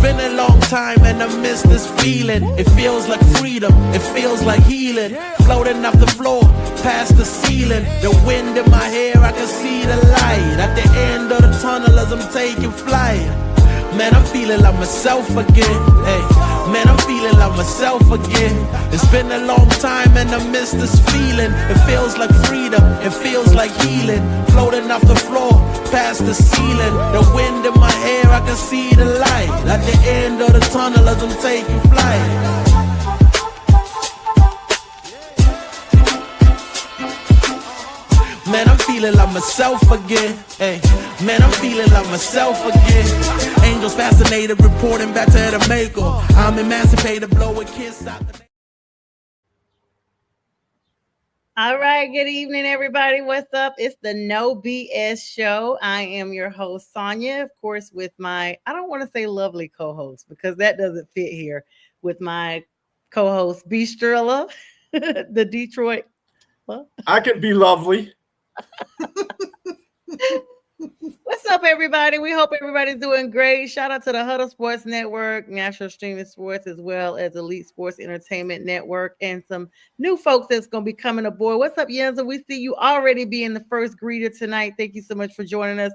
been a long time and I miss this feeling. It feels like freedom, it feels like healing. Floating off the floor, past the ceiling. The wind in my hair, I can see the light at the end of the tunnel as I'm taking flight. Man, I'm feeling like myself again. Hey, man, I'm feeling like myself again. It's been a long time and I miss this feeling. It feels like freedom, it feels like healing. Floating off the floor, past the ceiling. The wind in my hair, I can see the light at the end of the tunnel as I'm taking flight. Man, I'm feeling like myself again. Hey, man, I'm feeling like myself again. Angels fascinated, reporting back to the maker. I'm emancipated, blow a kiss out the. All right, good evening, everybody. What's up? It's the No BS Show. I am your host, Sonia, of course, with my, I don't want to say lovely co-host because that doesn't fit here, with my co-host, B. Strilla, the Detroit. Well, I could be lovely. What's up, everybody? We hope everybody's doing great. Shout out to the Huddle Sports Network, National Streaming Sports, as well as Elite Sports Entertainment Network, and some new folks that's going to be coming aboard. What's up, Yenza? We see you already being the first greeter tonight. Thank you so much for joining us.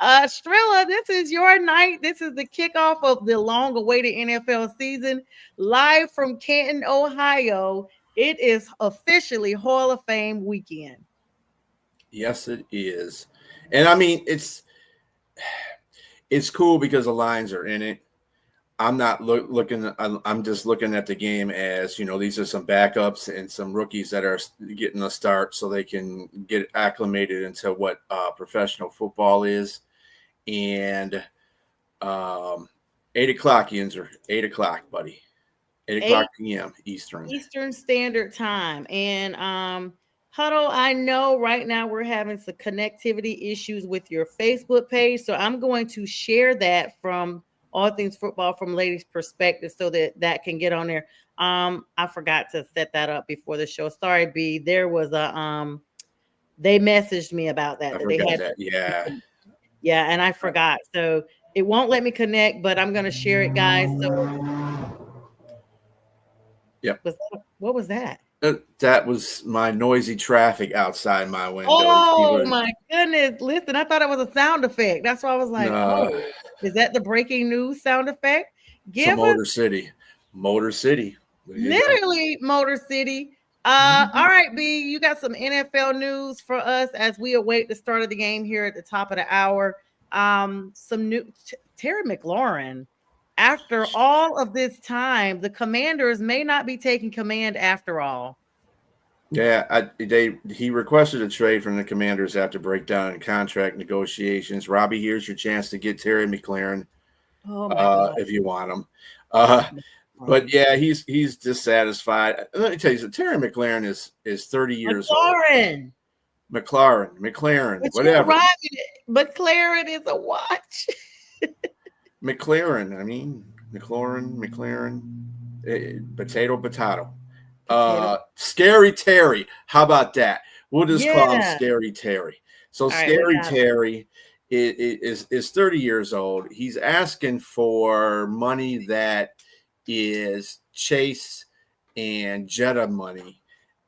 Strilla, this is your night. This is the kickoff of the long-awaited NFL season, live from Canton, Ohio. It is officially Hall of Fame weekend. Yes, it is. And I mean, it's cool because the Lions are in it. I'm not looking. I'm just looking at the game as, you know, these are some backups and some rookies that are getting a start so they can get acclimated into what professional football is. And 8 o'clock, Yinzer, 8 o'clock, buddy. 8 o'clock p.m. Eastern Standard Time. And Huddle, I know right now we're having some connectivity issues with your Facebook page, so I'm going to share that from All Things Football from Ladies' Perspective so that can get on there. I forgot to set that up before the show. Sorry, B. There was a they messaged me about that. I forgot that. Yeah, and I forgot. So it won't let me connect, but I'm going to share it, guys. So, yep. What was that? That was my noisy traffic outside my window. Oh, my goodness. Listen, I thought it was a sound effect. That's why I was like, oh, is that the breaking news sound effect? Motor City. Literally Motor City. All right, B, you got some NFL news for us as we await the start of the game here at the top of the hour. Some new Terry McLaurin. After all of this time, the Commanders may not be taking command after all. Yeah, he requested a trade from the Commanders after breakdown in contract negotiations. Robbie, here's your chance to get Terry McLaurin if you want him. But yeah, he's dissatisfied. Let me tell you, so Terry McLaurin is 30 years old. McLaurin, whatever. McLaurin is a watch. McLaurin, potato. Scary Terry. How about that? We'll just call him Scary Terry. So Scary Terry is 30 years old. He's asking for money that is Chase and Jetta money.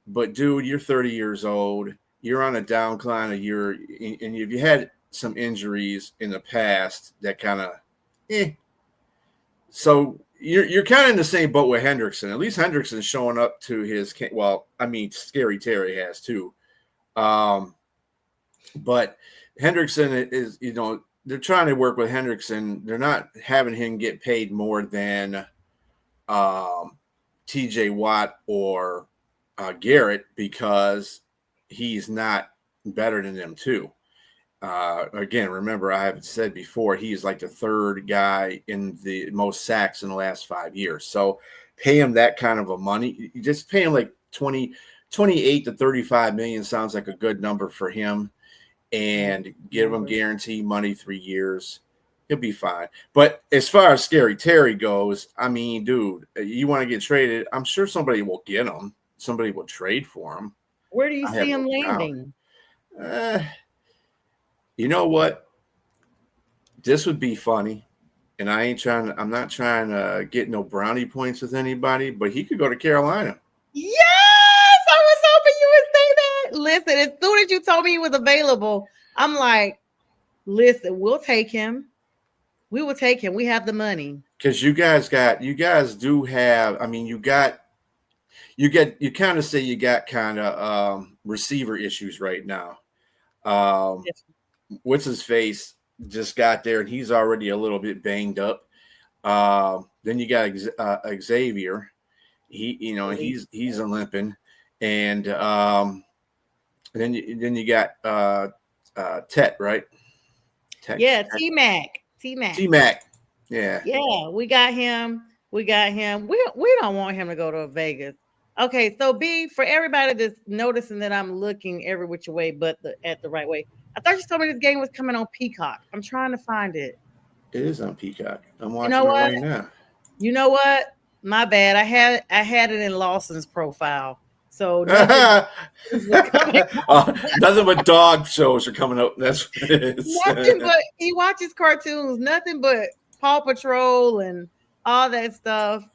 But dude, you're 30 years old. You're on a downcline and you had some injuries in the past that kind of So you're kind of in the same boat with Hendrickson. At least Hendrickson's showing up to his – well, I mean, Scary Terry has too. But Hendrickson is, you know, they're trying to work with Hendrickson. They're not having him get paid more than TJ Watt or Garrett because he's not better than them too. Again, remember, I have said before, he's like the third guy in the most sacks in the last 5 years. So pay him that kind of a money. You just pay him like 28 to 35 million sounds like a good number for him, and give him guaranteed money 3 years. He'll be fine. But as far as Scary Terry goes, I mean, dude, you want to get traded, I'm sure somebody will get him. Somebody will trade for him. Where do you see him landing? You know what? This would be funny. and I'm not trying to get no brownie points with anybody, but he could go to Carolina. Yes, I was hoping you would say that. Listen, as soon as you told me he was available, I'm like, listen, we'll take him. We will take him. We have the money. Because you guys do have, I mean, you kind of say you got kind of receiver issues right now. Yes. What's his face just got there and he's already a little bit banged up. Then you got Xavier. He's a limping, and then you got Tet, right? T-Mac. T-Mac. Yeah, we got him. We don't want him to go to Vegas. Okay, so B, for everybody that's noticing that I'm looking every which way but at the right way. I thought you told me this game was coming on Peacock. I'm trying to find it. It is on Peacock. I'm watching You know it what? right now. You know what? My bad. I had it in Lawson's profile. So nothing Nothing but dog shows are coming up. That's what it is. nothing but he watches cartoons, nothing but Paw Patrol and all that stuff.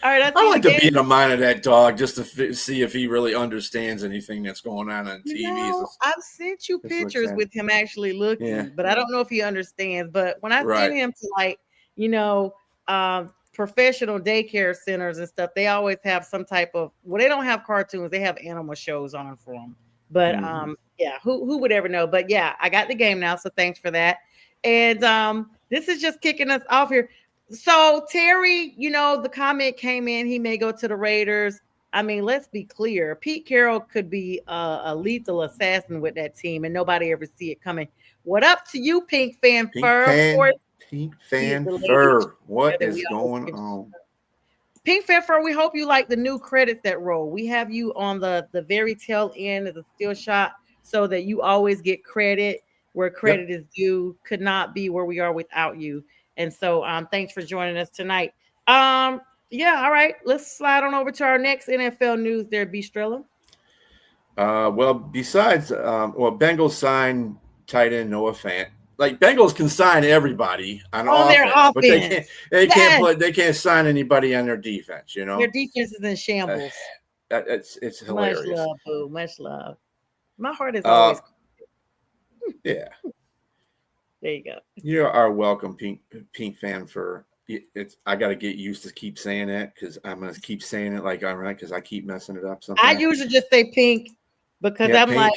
All right, I like to be in the mind of that dog just to see if he really understands anything that's going on TV. I've sent you pictures with him actually looking, but I don't know if he understands. But when I send him to professional daycare centers and stuff, they always have some type of, well, they don't have cartoons, they have animal shows on for them. But who would ever know? But yeah, I got the game now, so thanks for that. And this is just kicking us off here. So Terry, the comment came in, he may go to the Raiders. I mean, let's be clear. Pete Carroll could be a lethal assassin with that team and nobody ever see it coming. What up to you, Pink Fan Fur? Pink Fan Fur. What is going on? Pink Fan Fur, we hope you like the new credits that roll. We have you on the very tail end of the still shot so that you always get credit where credit is due. Could not be where we are without you. And so thanks for joining us tonight. All right. Let's slide on over to our next NFL news there, B. Strella. Besides, Bengals signed tight end Noah Fant. Like Bengals can sign everybody on offense, but they can't sign anybody on their defense. Their defense is in shambles. It's hilarious. Much love, boo. Much love. My heart is always. Yeah. There you go. You are welcome, Pink Fan Fur. I got to get used to keep saying that because I'm gonna keep saying it like I'm right because I keep messing it up. I usually just say pink because I'm pink.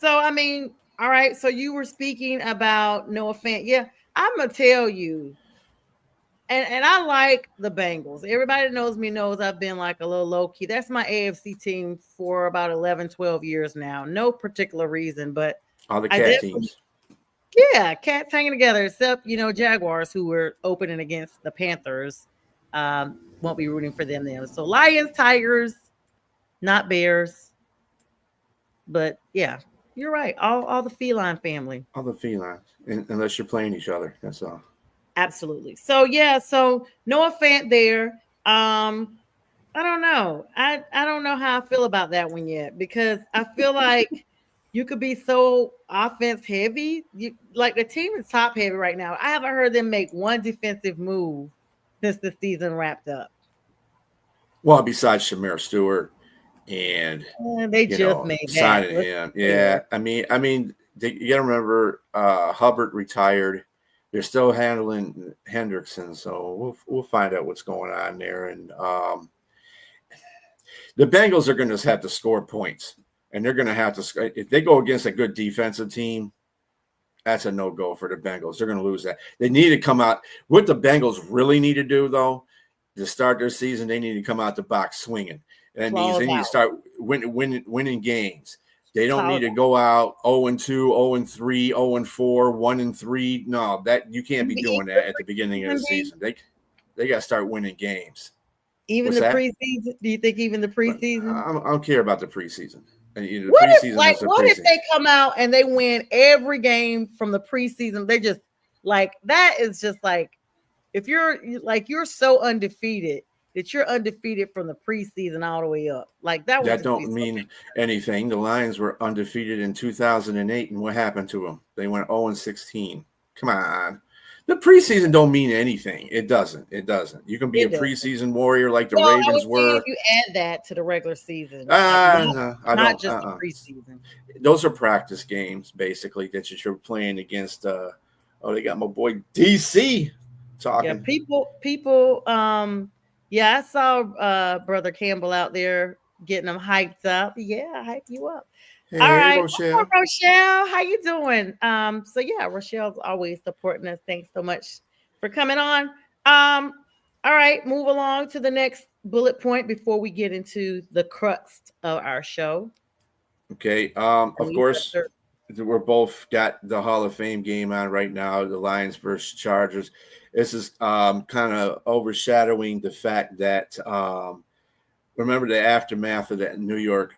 So I mean, all right. So you were speaking about Noah Fant. Yeah, I'm gonna tell you, and I like the Bengals. Everybody that knows me knows I've been like a little low key. That's my AFC team for about 11, 12 years now. No particular reason, but all the cat teams. Yeah, cats hanging together, except, Jaguars who were opening against the Panthers. Won't be rooting for them. So Lions, Tigers, not Bears. But yeah, you're right. All the feline family. All the felines, unless you're playing each other. That's all. Absolutely. So Noah Fant there. I don't know. I don't know how I feel about that one yet because I feel like you could be so offense heavy. The team is top heavy right now. I haven't heard them make one defensive move since the season wrapped up. Well, besides Shamir Stewart and they just made signing him. Yeah. I mean, you got to remember Hubbard retired. They're still handling Hendrickson, so we'll find out what's going on there. And the Bengals are going to have to score points. And they're going to have to, if they go against a good defensive team, that's a no-go for the Bengals. They're going to lose that. They need to come out. What the Bengals really need to do, though, to start their season, they need to come out the box swinging. And that means they need to start winning games. They don't need to go out 0-2, 0-3, 0-4, 1-3. No, that you can't be doing that at the beginning of the season. They got to start winning games. Even the preseason? Do you think even the preseason? I don't care about the preseason. What if they come out and they win every game from the preseason? They just that is just like if you're so undefeated that you're undefeated from the preseason all the way up. Like that would That just be don't so mean anything. The Lions were undefeated in 2008, and what happened to them? They went 0-16. Come on. The preseason don't mean anything. It doesn't. It doesn't. You can be a it does. preseason warrior like the Well, I was Ravens saying if were. you add that to the regular season, like not, No, I not don't. just the preseason. Those are practice games, basically, that you're playing against. They got my boy DC Yeah, talking. yeah, I saw brother Campbell out there getting them hyped up. Yeah, I hype you up. All Hey, right. What's up, Rochelle. Rochelle? How you doing? So yeah, Rochelle's always supporting us. Thanks so much for coming on. All right, move along to the next bullet point before we get into the crux of our show. Okay. And Of we have course, we're both got the Hall of Fame game on right now. The Lions versus Chargers. This is kind of overshadowing the fact that remember the aftermath of the New York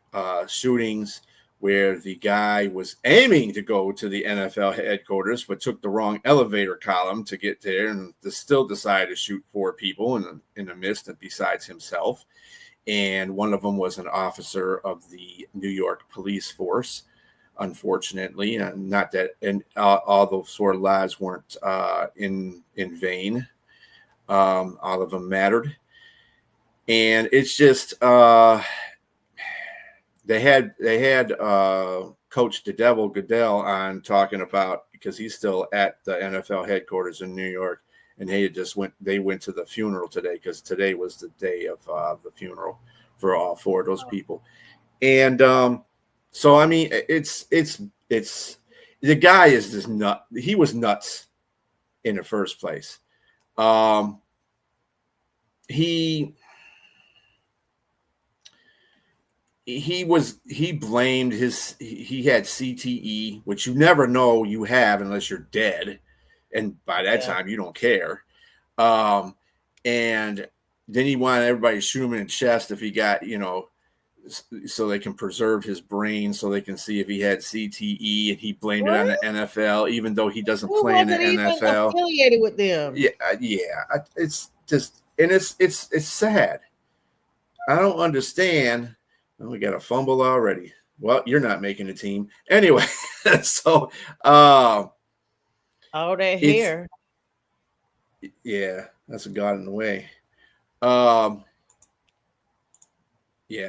shootings, where the guy was aiming to go to the NFL headquarters, but took the wrong elevator column to get there, and still decided to shoot 4 people in the midst of besides himself. And one of them was an officer of the New York police force, unfortunately. And not that, and all those sort of lives weren't in vain. All of them mattered. And it's just they had Coach the Devil Goodell on talking about, because he's still at the NFL headquarters in New York, and they went to the funeral today, because today was the day of the funeral for all 4 of those people. And so I mean, it's the guy is just nut. He was nuts in the first place. He blamed he had CTE, which you never know you have unless you're dead, and by that time you don't care. And then he wanted everybody to shoot him in the chest if he got, so they can preserve his brain, so they can see if he had CTE, and he blamed it on the NFL, even though he doesn't play in the NFL. Affiliated with them. Yeah. It's just, and it's sad. I don't understand. Oh, we got a fumble already. Well, you're not making the team anyway. So, all that hair. Yeah, that's what got in the way. Yeah,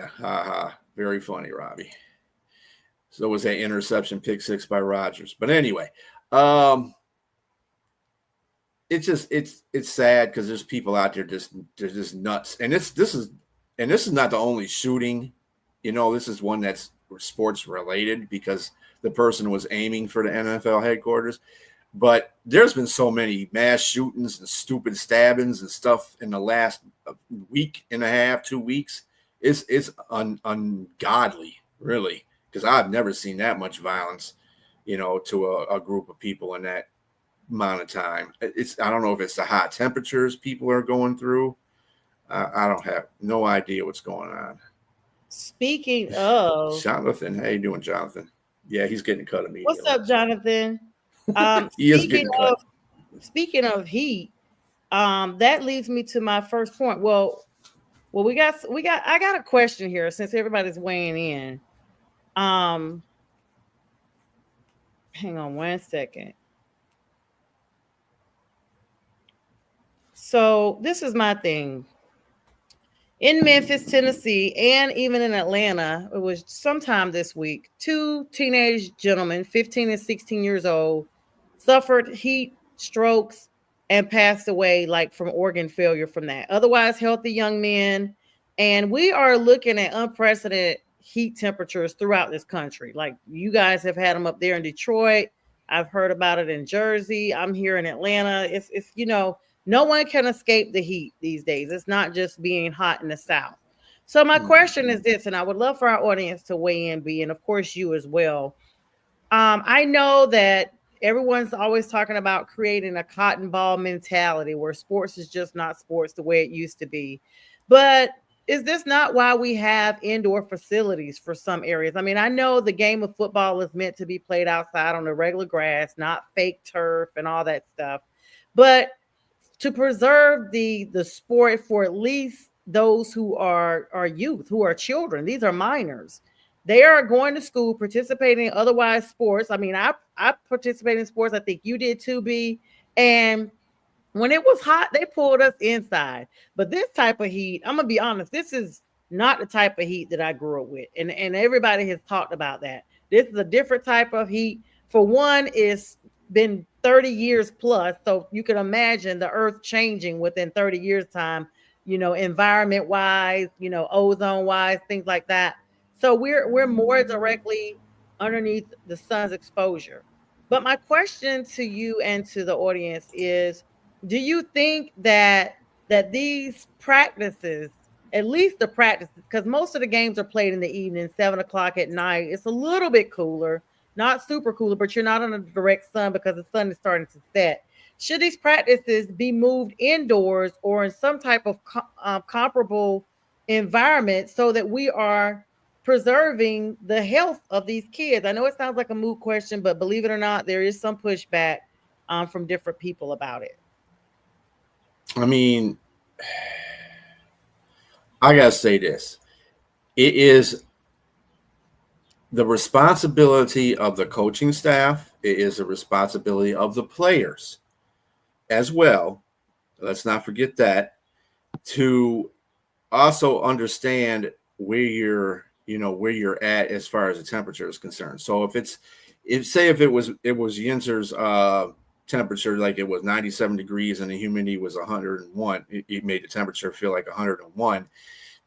haha. Very funny, Robbie. So was that interception pick 6 by Rodgers. But anyway, it's sad because there's people out there they're just nuts. And this is not the only shooting. This is one that's sports related, because the person was aiming for the NFL headquarters. But there's been so many mass shootings and stupid stabbings and stuff in the last week and a half, 2 weeks. It's ungodly, really, because I've never seen that much violence, to a group of people in that amount of time. I don't know if it's the hot temperatures people are going through. I don't have no idea what's going on. Speaking of Jonathan, how you doing, Jonathan? Yeah, he's getting cut immediately. What's up, Jonathan? He is getting cut. Speaking of heat, that leads me to my first point. Well, I got a question here since everybody's weighing in. Hang on 1 second. So this is my thing. In Memphis, Tennessee, and even in Atlanta, it was sometime this week, 2 teenage gentlemen, 15 and 16 years old, suffered heat strokes and passed away from organ failure from that. Otherwise healthy young men. And we are looking at unprecedented heat temperatures throughout this country. Like, you guys have had them up there in Detroit. I've heard about it in Jersey. I'm here in Atlanta. It's no one can escape the heat these days. It's not just being hot in the South. So my question is this, and I would love for our audience to weigh in, B, and of course you as well. I know that everyone's always talking about creating a cotton ball mentality where sports is just not sports the way it used to be. But is this not why we have indoor facilities for some areas? I mean, I know the game of football is meant to be played outside on the regular grass, not fake turf and all that stuff. But to preserve the sport for at least those who are youth, who are children. These are minors. They are going to school, participating in otherwise sports. I mean, I participate in sports. I think you did too, B. And when it was hot, they pulled us inside. But this type of heat, I'm gonna be honest, this is not the type of heat that I grew up with. And everybody has talked about that. This is a different type of heat. For one, it's been 30 years plus. So you can imagine the earth changing within 30 years' time, environment wise, ozone wise, things like that. So we're more directly underneath the sun's exposure. But my question to you and to the audience is, do you think that these practices, at least the practices, because most of the games are played in the evening, 7 o'clock at night, it's a little bit cooler, not super cooler, but you're not in a direct sun because the sun is starting to set. Should these practices be moved indoors or in some type of comparable environment so that we are preserving the health of these kids? I know it sounds like a moot question, but believe it or not, there is some pushback from different people about it. I mean, I gotta say this. It is the responsibility of the coaching staff. It is the responsibility of the players as well. Let's not forget that, to also understand where you're at as far as the temperature is concerned. So if it was Yinzer's temperature, like it was 97 degrees and the humidity was 101, it made the temperature feel like 101,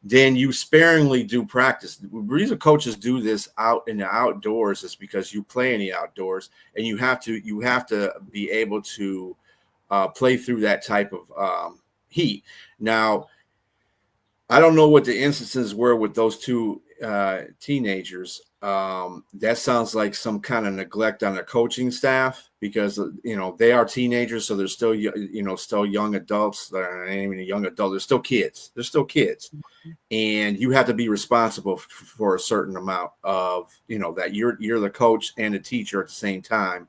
then you sparingly do practice. The reason coaches do this out in the outdoors is because you play in the outdoors, and you have to be able to play through that type of heat. Now, I don't know what the instances were with those two teenagers. That sounds like some kind of neglect on the coaching staff, because they are teenagers, so they're still still young adults. They're not even a young adult. They're still kids. And you have to be responsible for a certain amount of that you're the coach and the teacher at the same time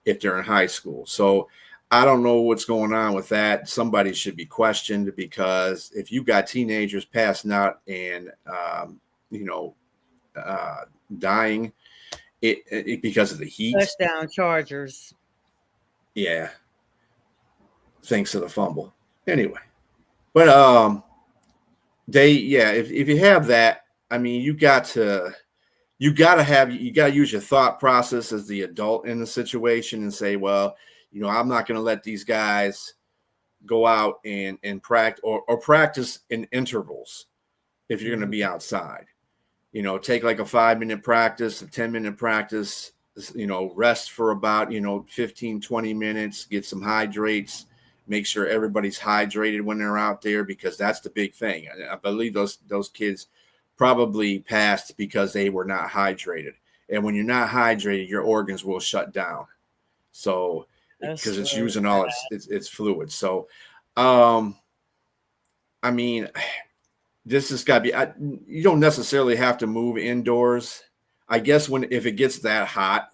if they're in high school. So I don't know what's going on with that. Somebody should be questioned, because if you got teenagers passing out and dying it because of the heat. Touchdown Chargers. Yeah. Thanks to the fumble. Anyway. But if you have that, I mean, you got to use your thought process as the adult in the situation and say, well, I'm not going to let these guys go out and practice or practice in intervals if you're going to be outside. Take like a 5-minute practice, a 10-minute practice, rest for about, 15, 20 minutes, get some hydrates, make sure everybody's hydrated when they're out there, because that's the big thing. I believe those kids probably passed because they were not hydrated. And when you're not hydrated, your organs will shut down. So, because it's using all its fluids. So, I mean, this has got to be. You don't necessarily have to move indoors. I guess if it gets that hot,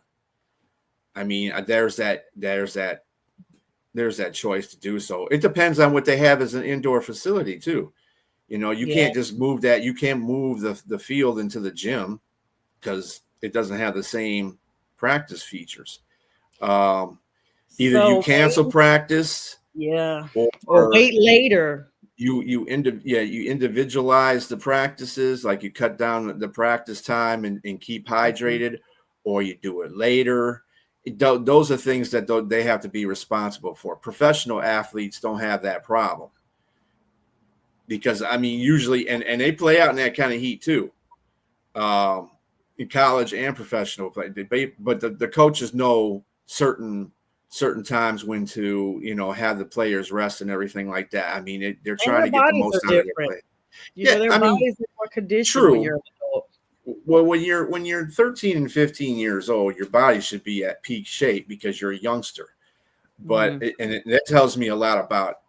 I mean, there's that choice to do so. It depends on what they have as an indoor facility too. You can't just move that. You can't move the field into the gym because it doesn't have the same practice features. Either you cancel practice, or wait later. You individualize the practices, like you cut down the practice time and keep hydrated, or you do it later. Those are things that they have to be responsible for. Professional athletes don't have that problem, because I mean, usually, and they play out in that kind of heat too, in college and professional play. But the coaches know certain times when to have the players rest and everything like that. I mean, they're trying to get the most out of their play. Their bodies are more conditioned when you're an adult. Well, when you're 13 and 15 years old, your body should be at peak shape because you're a youngster. But that tells me a lot about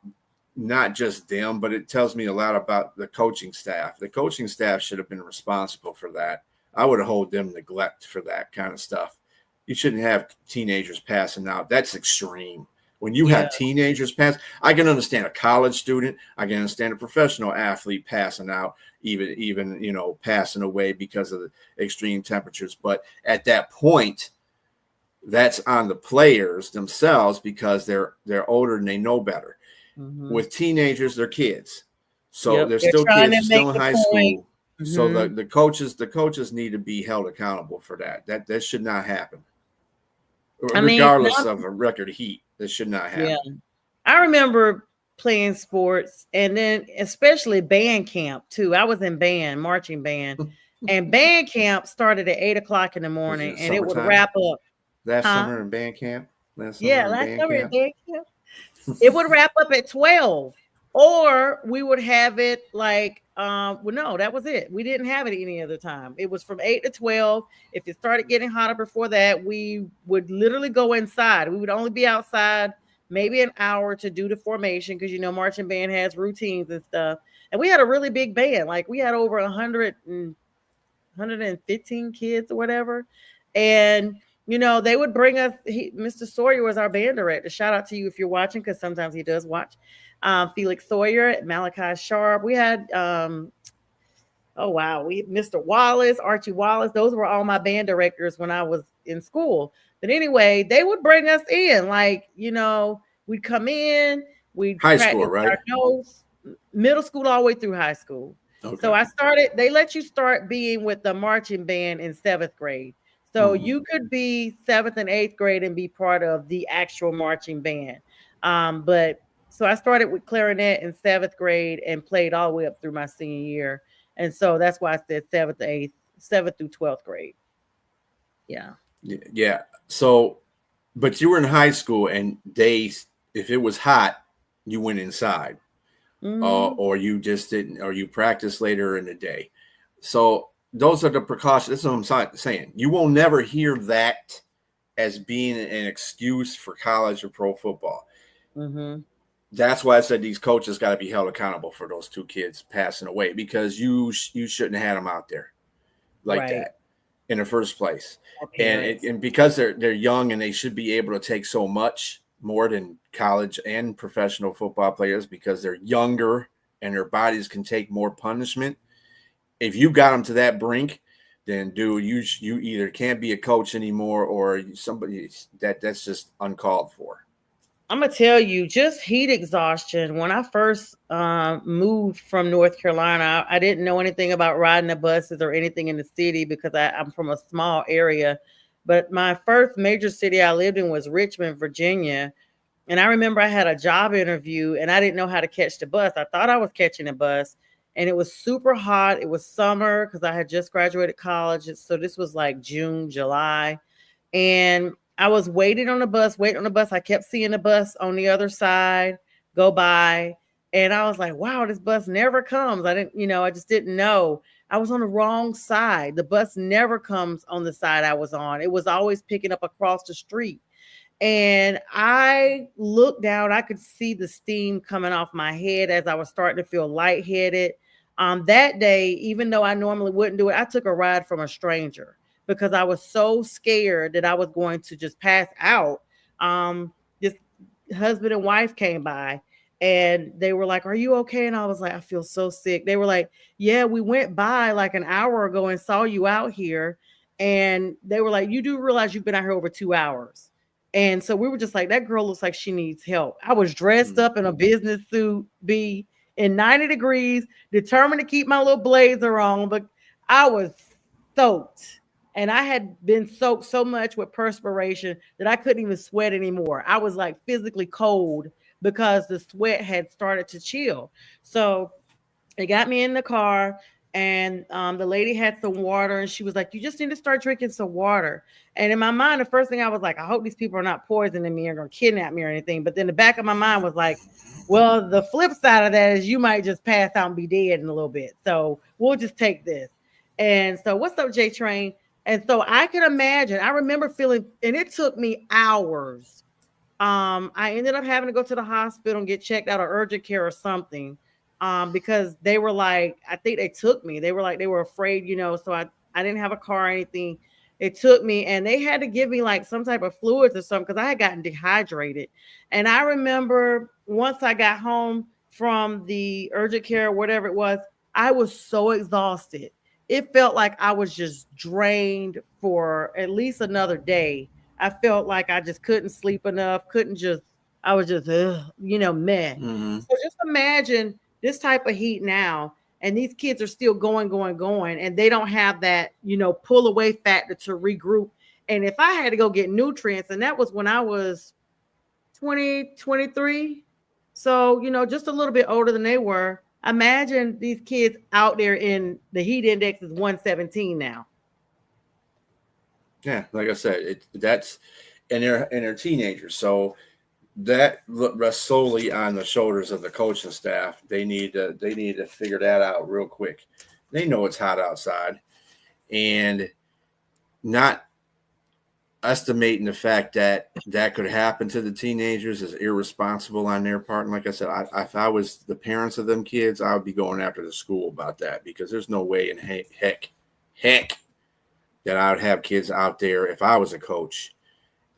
not just them, but it tells me a lot about the coaching staff. The coaching staff should have been responsible for that. I would hold them neglect for that kind of stuff. You shouldn't have teenagers passing out. That's extreme. When you have teenagers pass, I can understand a college student. I can understand a professional athlete passing out, even passing away because of the extreme temperatures. But at that point, that's on the players themselves because they're older and they know better. With teenagers, they're kids, so they're still kids. They're still in high school. So the coaches need to be held accountable for that. That should not happen. Regardless of a record heat, this should not happen. Yeah. I remember playing sports, and then especially band camp too. I was in marching band, and band camp started at 8:00 in the morning, and it would wrap up. Last summer in band camp. Last summer in band camp. It would wrap up at 12, or we would have it like no, that was it. We didn't have it any other time. It was from 8 to 12. If it started getting hotter before that, we would literally go inside. We would only be outside maybe an hour to do the formation because marching band has routines and stuff. And we had a really big band. Like we had over 115 kids or whatever. And they would bring us. Mr. Sawyer was our band director. Shout out to you if you're watching, because sometimes he does watch. Felix Sawyer, Malachi Sharp. We had Mr. Wallace, Archie Wallace. Those were all my band directors when I was in school. But anyway, they would bring us in, we'd come in, we'd high school, right? Our notes, middle school all the way through high school. Okay. So they let you start being with the marching band in 7th grade. So you could be 7th and 8th grade and be part of the actual marching band. So I started with clarinet in 7th grade and played all the way up through my senior year. And so that's why I said 7th through 12th grade. Yeah. Yeah. So, but you were in high school and if it was hot, you went inside or you just didn't, or you practiced later in the day. So those are the precautions. That's what I'm saying. You will never hear that as being an excuse for college or pro football. That's why I said these coaches got to be held accountable for those 2 kids passing away, because you shouldn't have had them out there like that in the first place. And because they're young and they should be able to take so much more than college and professional football players because they're younger and their bodies can take more punishment. If you got them to that brink, then dude, you either can't be a coach anymore or somebody that's just uncalled for. I'm going to tell you, just heat exhaustion. When I first moved from North Carolina, I didn't know anything about riding the buses or anything in the city because I'm from a small area. But my first major city I lived in was Richmond, Virginia. And I remember I had a job interview and I didn't know how to catch the bus. I thought I was catching a bus and it was super hot. It was summer because I had just graduated college. So this was like June, July. And I was waiting on the bus. I kept seeing the bus on the other side go by. And I was like, wow, this bus never comes. I just didn't know. I was on the wrong side. The bus never comes on the side I was on. It was always picking up across the street. And I looked down. I could see the steam coming off my head as I was starting to feel lightheaded. That day, even though I normally wouldn't do it, I took a ride from a stranger because I was so scared that I was going to just pass out. This husband and wife came by and they were like, are you okay? And I was like, I feel so sick. They were like, yeah, we went by like an hour ago and saw you out here. And they were like, you do realize you've been out here over 2 hours. And so we were just like, that girl looks like she needs help. I was dressed up in a business suit, in 90 degrees, determined to keep my little blazer on, but I was soaked. And I had been soaked so much with perspiration that I couldn't even sweat anymore. I was like physically cold because the sweat had started to chill. So they got me in the car and the lady had some water and she was like, you just need to start drinking some water. And in my mind, the first thing I was like, I hope these people are not poisoning me or going to kidnap me or anything. But then the back of my mind was like, well, the flip side of that is you might just pass out and be dead in a little bit. So we'll just take this. And so what's up, J Train? And so I can imagine, I remember feeling, and it took me hours. I ended up having to go to the hospital and get checked out of urgent care or something because they were like, I think they took me. They were like, they were afraid, so I didn't have a car or anything. It took me, and they had to give me like some type of fluids or something because I had gotten dehydrated. And I remember once I got home from the urgent care, whatever it was, I was so exhausted. It felt like I was just drained for at least another day. I felt like I just couldn't sleep enough, couldn't just, I was just, meh. Mm-hmm. So just imagine this type of heat now, and these kids are still going, and they don't have that, pull away factor to regroup. And if I had to go get nutrients, and that was when I was 20, 23, so, just a little bit older than they were. Imagine these kids out there in the heat index is 117 now. Yeah, like I said, that's and they're teenagers, so that rests solely on the shoulders of the coaching staff. They need to figure that out real quick. They know it's hot outside, and not estimating the fact that that could happen to the teenagers is irresponsible on their part. And like I said, if I was the parents of them kids, I would be going after the school about that, because there's no way in heck that I would have kids out there if I was a coach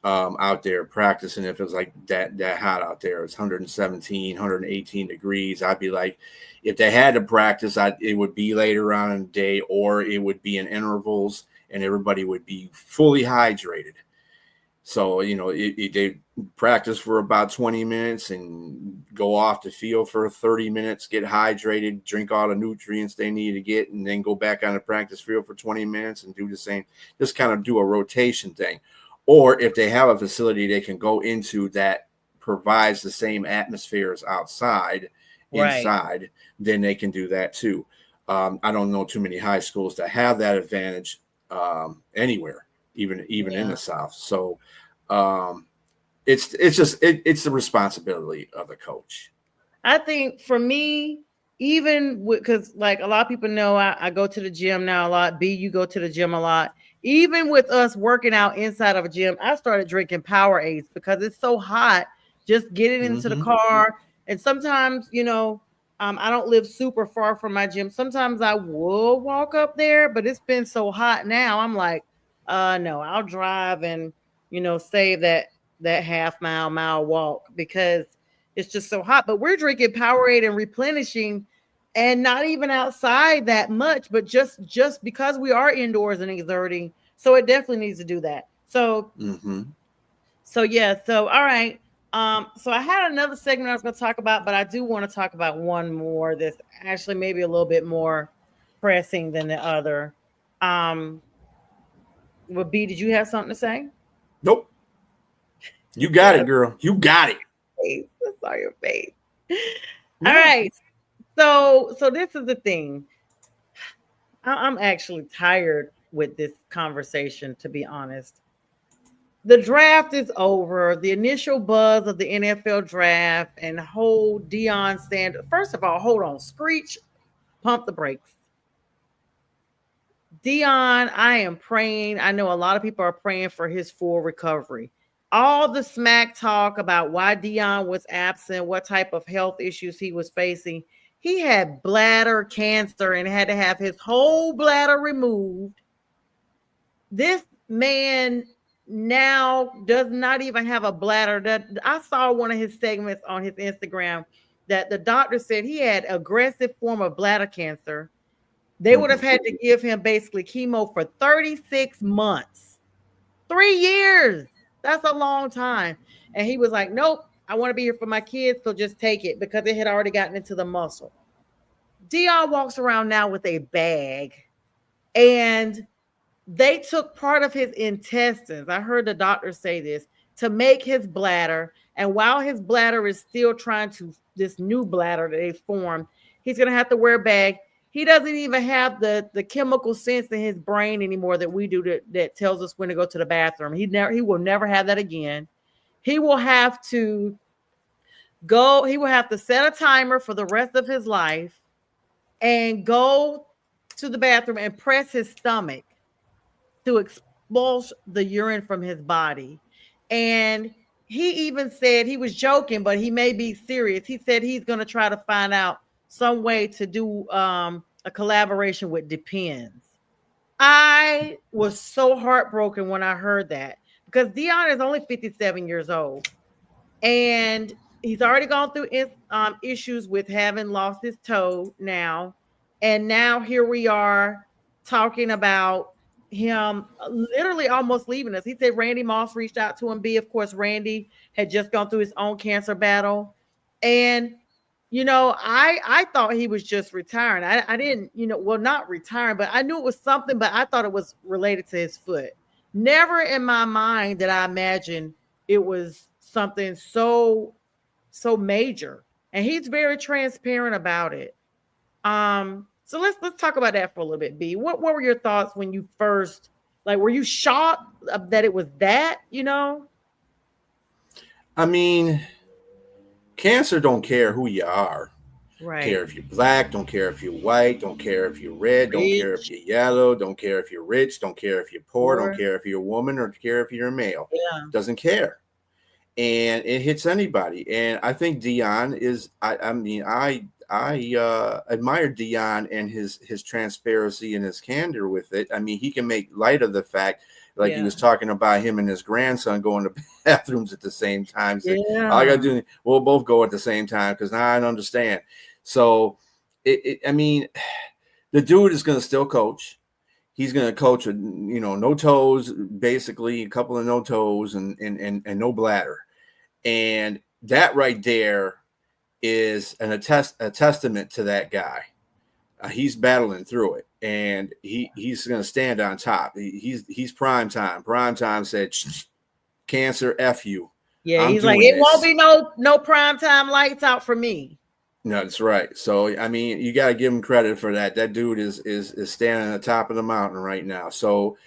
out there practicing. If it was like that hot out there, it's 117, 118 degrees. I'd be like, if they had to practice, it would be later on in the day, or it would be in intervals, and everybody would be fully hydrated. So, they practice for about 20 minutes and go off the field for 30 minutes, get hydrated, drink all the nutrients they need to get, and then go back on the practice field for 20 minutes and do the same, just kind of do a rotation thing. Or if they have a facility they can go into that provides the same atmosphere as inside, then they can do that too. I don't know too many high schools that have that advantage anywhere, even in the South. So it's the responsibility of the coach. I think for me, even because like a lot of people know, I go to the gym now a lot. B, you go to the gym a lot. Even with us working out inside of a gym, I started drinking Powerades because it's so hot. Just getting into the car, and sometimes I don't live super far from my gym. Sometimes I will walk up there, but it's been so hot now. I'm like, no, I'll drive and save that half mile walk because it's just so hot. But we're drinking Powerade and replenishing, and not even outside that much, but just because we are indoors and exerting. So it definitely needs to do that. So yeah. So all right. So I had another segment I was going to talk about, but I do want to talk about one more that's actually maybe a little bit more pressing than the other. Well, B, did you have something to say? Nope. You got it, girl. You got it. I saw your face. No. All right. So this is the thing. I'm actually tired with this conversation, to be honest. The draft is over. The initial buzz of the NFL draft and the whole Deion Sanders. First of all, hold on. Screech, pump the brakes. Deion, I am praying. I know a lot of people are praying for his full recovery. All the smack talk about why Deion was absent, what type of health issues he was facing. He had bladder cancer and had to have his whole bladder removed. This man now does not even have a bladder. That I saw one of his segments on his Instagram that the doctor said he had aggressive form of bladder cancer. They would have had to give him basically chemo for 36 months. 3 years. That's a long time. And he was like, nope, I want to be here for my kids, so just take it, because it had already gotten into the muscle. Deion walks around now with a bag, and they took part of his intestines. I heard the doctor say this, to make his bladder. And while his bladder is still trying to, this new bladder that they formed, he's going to have to wear a bag. He doesn't even have the chemical sense in his brain anymore that we do that tells us when to go to the bathroom. He will never have that again. He will have to set a timer for the rest of his life and go to the bathroom and press his stomach to expulse the urine from his body. And he even said, he was joking, but he may be serious. He said he's going to try to find out some way to do a collaboration with Depends. I was so heartbroken when I heard that because Dion is only 57 years old and he's already gone through issues with having lost his toe now. And now here we are talking about him literally almost leaving us. He said Randy Moss reached out to him. Of course, Randy had just gone through his own cancer battle. And I thought he was just retiring. I didn't, well, not retiring, but I knew it was something, but I thought it was related to his foot. Never in my mind did I imagine it was something so major. And he's very transparent about it. So let's talk about that for a little bit, B. What were your thoughts when you first, like, were you shocked that it was that, I mean, cancer don't care who you are. Care Right. if you're black, don't care if you're white, don't care if you're red, don't care if Rich, you're yellow, don't care if you're rich, don't care if you're poor, don't poor. care if you're a woman or care if you're a male. Yeah. Doesn't care. And it hits anybody. And I think Dion is I admire Dion and his transparency and his candor with it. I mean, he can make light of the fact, like he Yeah. was talking about him and his grandson going to bathrooms at the same time. So Yeah. all I gotta do, we'll both go at the same time because now I understand. So I mean, the dude is gonna still coach. He's going to coach with no toes, basically a couple of no toes and no bladder, and that right there is a testament to that guy. He's battling through it, and he's going to stand on top. He's prime time. Prime time said, "Cancer, F you." Yeah, I'm he's like, doing it won't this. be no prime time lights out for me. No, that's right. So I mean, you got to give him credit for that. That dude is standing at the top of the mountain right now. So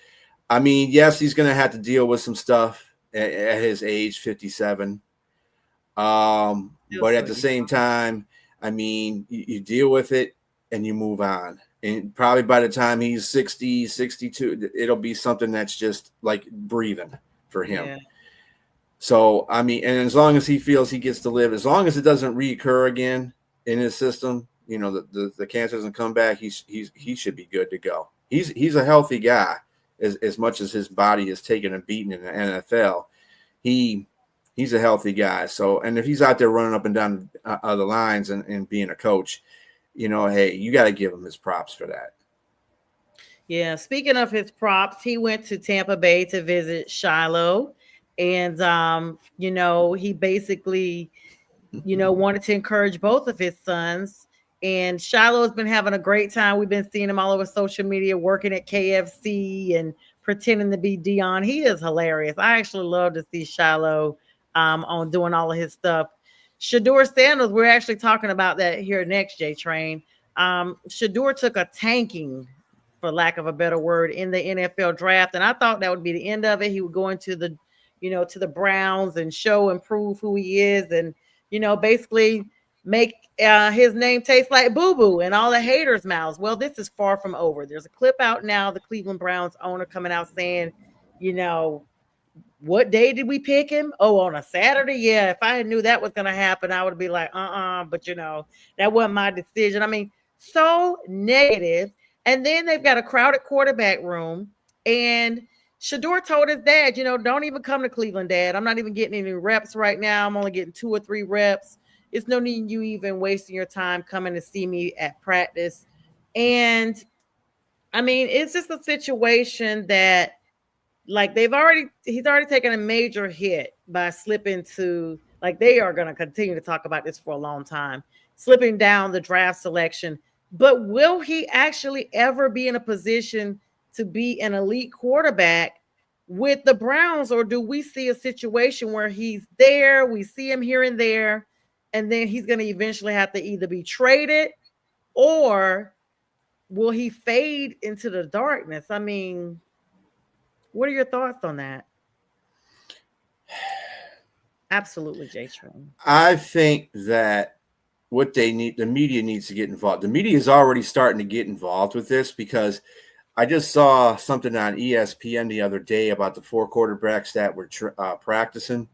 I mean, yes, he's going to have to deal with some stuff at his age, 57. Still But so at the same young. time, I mean, you deal with it and you move on. And probably by the time he's 60, 62, it'll be something that's just like breathing for him. Yeah. So, I mean, and as long as he feels he gets to live, as long as it doesn't reoccur again in his system, the cancer doesn't come back, he should be good to go. He's a healthy guy as much as his body is taking a beating in the NFL. He's a healthy guy. So, and if he's out there running up and down the lines and being a coach, hey, you got to give him his props for that. Yeah. Speaking of his props, he went to Tampa Bay to visit Shiloh. And he basically, wanted to encourage both of his sons. And Shiloh has been having a great time. We've been seeing him all over social media, working at KFC and pretending to be Dion. He is hilarious. I actually love to see Shiloh on doing all of his stuff. Shador Sanders, we're actually talking about that here next, J Train. Shador took a tanking, for lack of a better word, in the NFL draft, and I thought that would be the end of it. He would go into the, to the Browns and show and prove who he is, and basically make his name taste like boo boo and all the haters' mouths. Well, this is far from over. There's a clip out now. The Cleveland Browns owner coming out saying, what day did we pick him? Oh, on a Saturday? Yeah, if I knew that was going to happen, I would be like, but that wasn't my decision. I mean, so negative. And then they've got a crowded quarterback room. And Shador told his dad, don't even come to Cleveland, Dad. I'm not even getting any reps right now. I'm only getting 2 or 3 reps. It's no need you even wasting your time coming to see me at practice. And I mean, it's just a situation that, like, he's already taken a major hit by slipping to, like, they are going to continue to talk about this for a long time, slipping down the draft selection. But will he actually ever be in a position to be an elite quarterback with the Browns? Or do we see a situation where he's there, we see him here and there, and then he's going to eventually have to either be traded, or will he fade into the darkness? I mean, what are your thoughts on that? Absolutely, J Train. I think that what they need, the media needs to get involved. The media is already starting to get involved with this, because I just saw something on ESPN the other day about the 4 quarterbacks that were practicing,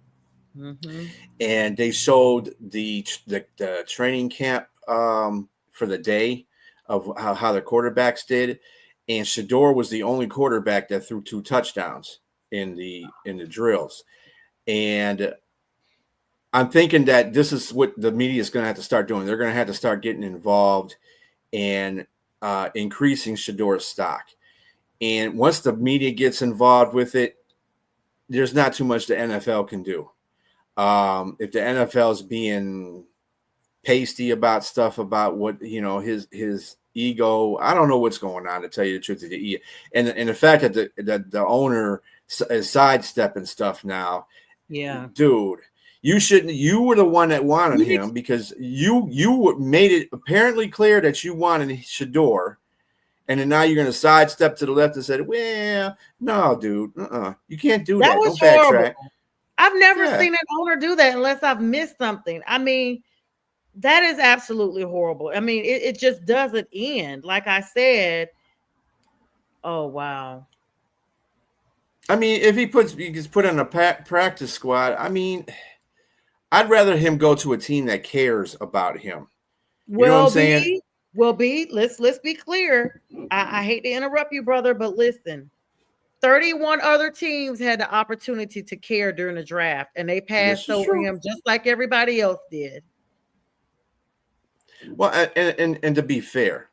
and they showed the training camp for the day of how the quarterbacks did, and Shador was the only quarterback that threw 2 touchdowns in the drills. And I'm thinking that this is what the media is going to have to start doing. They're going to have to start getting involved and increasing Shador's stock. And once the media gets involved with it, there's not too much the NFL can do. If the NFL is being pasty about stuff about what, you know, his ego, I don't know what's going on, to tell you the truth. And the fact that the owner is sidestepping stuff now, Yeah, dude. You were the one that wanted him, because you made it apparently clear that you wanted Shador, and then now you're going to sidestep to the left and say, well, no, dude, you can't do that. that was Don't backtrack. horrible. I've never seen an owner do that unless I've missed something. I mean, that is absolutely horrible. I mean, it just doesn't end. Like I said, oh, wow. I mean, if he gets put on a practice squad, I mean, I'd rather him go to a team that cares about him. You know what I'm saying? Let's be clear. I hate to interrupt you, brother, but listen. 31 other teams had the opportunity to care during the draft, and they passed over him just like everybody else did. Well, and to be fair,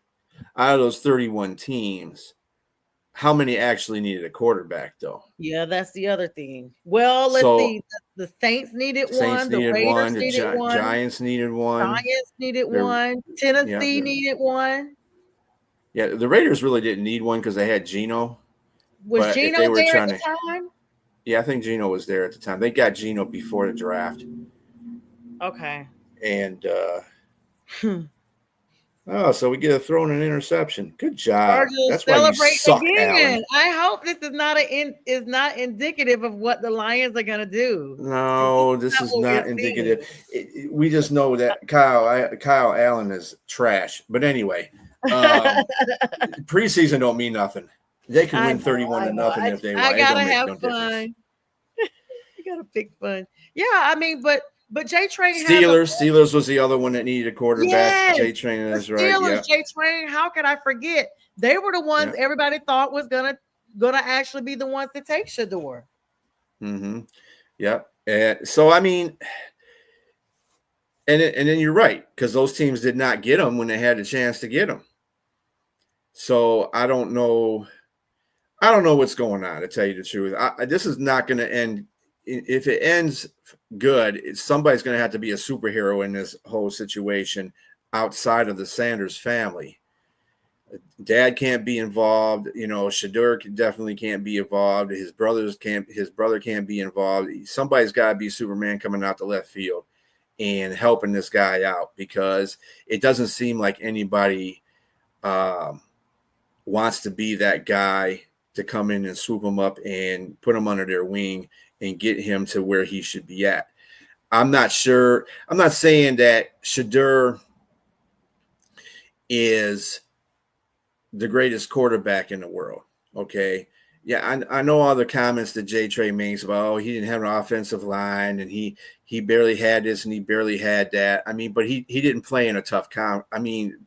out of those 31 teams, how many actually needed a quarterback, though? Yeah, that's the other thing. Well, let's see. The Saints needed one. The Raiders needed one. Giants needed one. Tennessee needed one. Yeah, the Raiders really didn't need one because they had Geno. Was Geno there at the time? Yeah, I think Geno was there at the time. They got Geno before the draft. Okay. And so we get a throw and an interception. Good job. That's why you suck, Alan. I hope this is not indicative of what the Lions are going to do. No, this is not indicative. We just know that Kyle Allen is trash. But anyway, preseason don't mean nothing. They can win 31-0 if they want. I gotta have fun. You gotta pick fun. Yeah, I mean, but J Train. Steelers was the other one that needed a quarterback. Yes, J Train is right. Steelers, J Train. How could I forget? They were the ones everybody thought was gonna actually be the ones to take Shador. Mm-hmm. Yep. So I mean, and then you're right, because those teams did not get him when they had a chance to get him. So I don't know what's going on, to tell you the truth. This is not going to end. If it ends good, somebody's going to have to be a superhero in this whole situation outside of the Sanders family. Dad can't be involved. You know, Shador definitely can't be involved. His brother can't be involved. Somebody's got to be Superman coming out the left field and helping this guy out, because it doesn't seem like anybody wants to be that guy to come in and swoop him up and put him under their wing and get him to where he should be at. I'm not sure. I'm not saying that Shador is the greatest quarterback in the world. Okay. Yeah, I know all the comments that J Trey makes about, he didn't have an offensive line and he barely had this and he barely had that. I mean, but he didn't play in a tough I mean,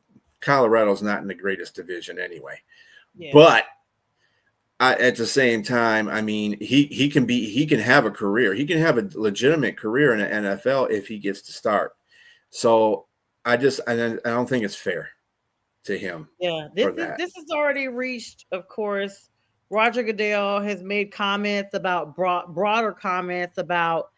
Colorado's not in the greatest division anyway. Yeah. But at the same time, I mean, he can have a career. He can have a legitimate career in the NFL if he gets to start. So I don't think it's fair to him. Yeah, this has already reached, of course. Roger Goodell has made comments about broader comments about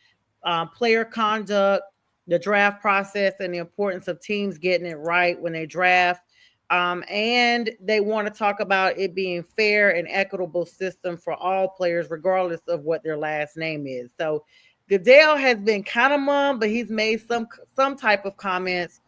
player conduct, the draft process, and the importance of teams getting it right when they draft. And they want to talk about it being fair and equitable system for all players, regardless of what their last name is. So Goodell has been kind of mum, but he's made some type of comments.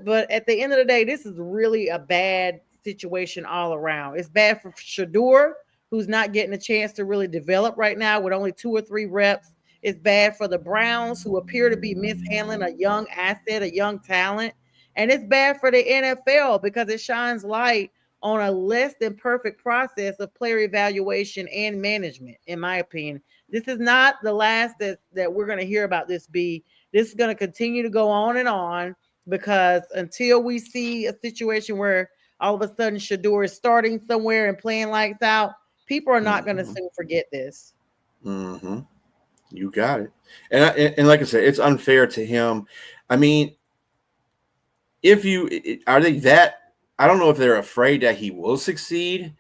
But at the end of the day, this is really a bad situation all around. It's bad for Shador, who's not getting a chance to really develop right now with only 2 or 3 reps. It's bad for the Browns, who appear to be mishandling a young asset, a young talent. And it's bad for the NFL because it shines light on a less than perfect process of player evaluation and management, in my opinion. This is not the last that we're going to hear about this be. This is going to continue to go on and on, because until we see a situation where all of a sudden Shador is starting somewhere and playing lights out, people are not going to soon forget this. Mm-hmm. You got it. And like I said, it's unfair to him. I mean, are they that? I don't know if they're afraid that he will succeed.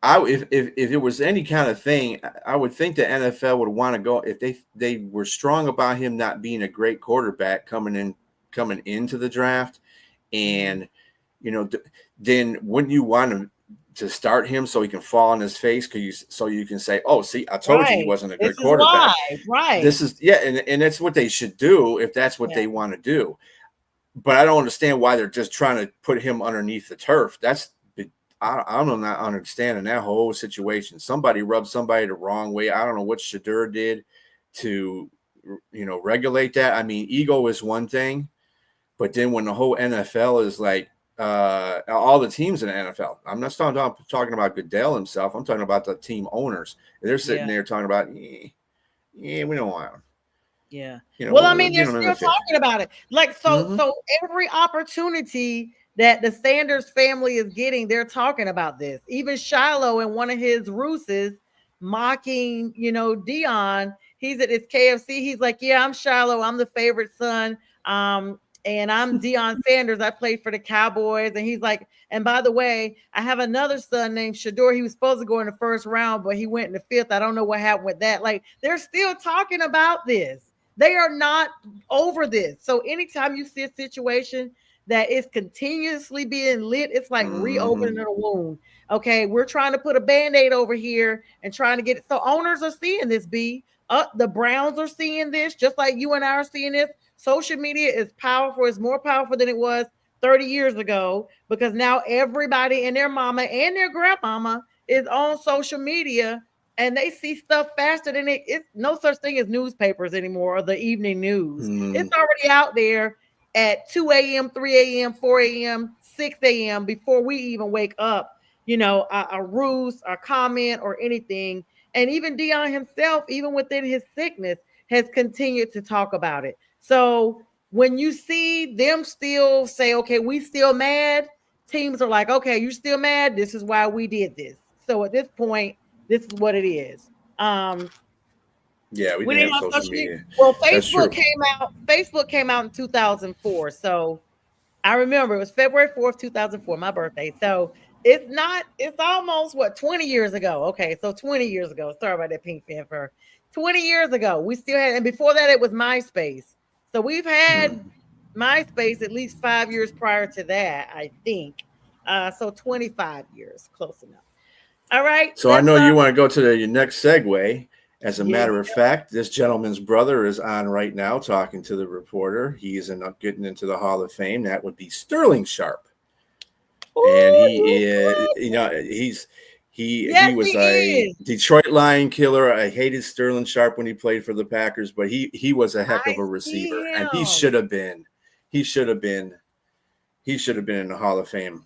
If it was any kind of thing, I would think the NFL would want to go if they were strong about him not being a great quarterback coming into the draft, and then wouldn't you want him to start him so he can fall on his face? So you can say, oh, see, I told you he wasn't a good quarterback. Right. This is and that's what they should do if that's what they want to do. But I don't understand why they're just trying to put him underneath the turf. I'm not understanding that whole situation. Somebody rubbed somebody the wrong way. I don't know what Shador did to, regulate that. I mean, ego is one thing, but then when the whole NFL is like, all the teams in the NFL, I'm not talking about Goodell himself. I'm talking about the team owners. They're sitting there talking about, we don't want him. Yeah. Well, I mean, they're still talking about it. Like, so every opportunity that the Sanders family is getting, they're talking about this. Even Shiloh in one of his ruses mocking, Dion. He's at his KFC. He's like, yeah, I'm Shiloh. I'm the favorite son. And I'm Deion Sanders. I played for the Cowboys. And he's like, and by the way, I have another son named Shador. He was supposed to go in the first round, but he went in the fifth. I don't know what happened with that. Like, they're still talking about this. They are not over this. So anytime you see a situation that is continuously being lit, it's like reopening a wound. Okay, we're trying to put a Band-Aid over here and trying to get it. So owners are seeing this, B. The Browns are seeing this, just like you and I are seeing this. Social media is powerful. It's more powerful than it was 30 years ago because now everybody and their mama and their grandmama is on social media and they see stuff faster than it's no such thing as newspapers anymore or the evening news. It's already out there at 2 a.m., 3 a.m., 4 a.m., 6 a.m. before we even wake up, a ruse, a comment or anything. And even Dion himself, even within his sickness, has continued to talk about it. So when you see them still say, okay, we still mad, teams are like, okay, you still mad? This is why we did this. So at this point, this is what it is. We didn't have social media. Well, Facebook came out in 2004. So I remember it was February 4th, 2004, my birthday. So it's almost 20 years ago. Okay, so 20 years ago. Sorry about that pink fanfare. 20 years ago, we still had, and before that, it was MySpace. So we've had MySpace at least 5 years prior to that, I think. So 25 years, close enough. All right. So I know you want to go to your next segue. As a matter of fact, this gentleman's brother is on right now talking to the reporter. He's getting into the Hall of Fame. That would be Sterling Sharp. And he is, he was a Detroit Lion killer. I hated Sterling Sharp when he played for the Packers, but he was a heck of a receiver, and he should have been in the Hall of Fame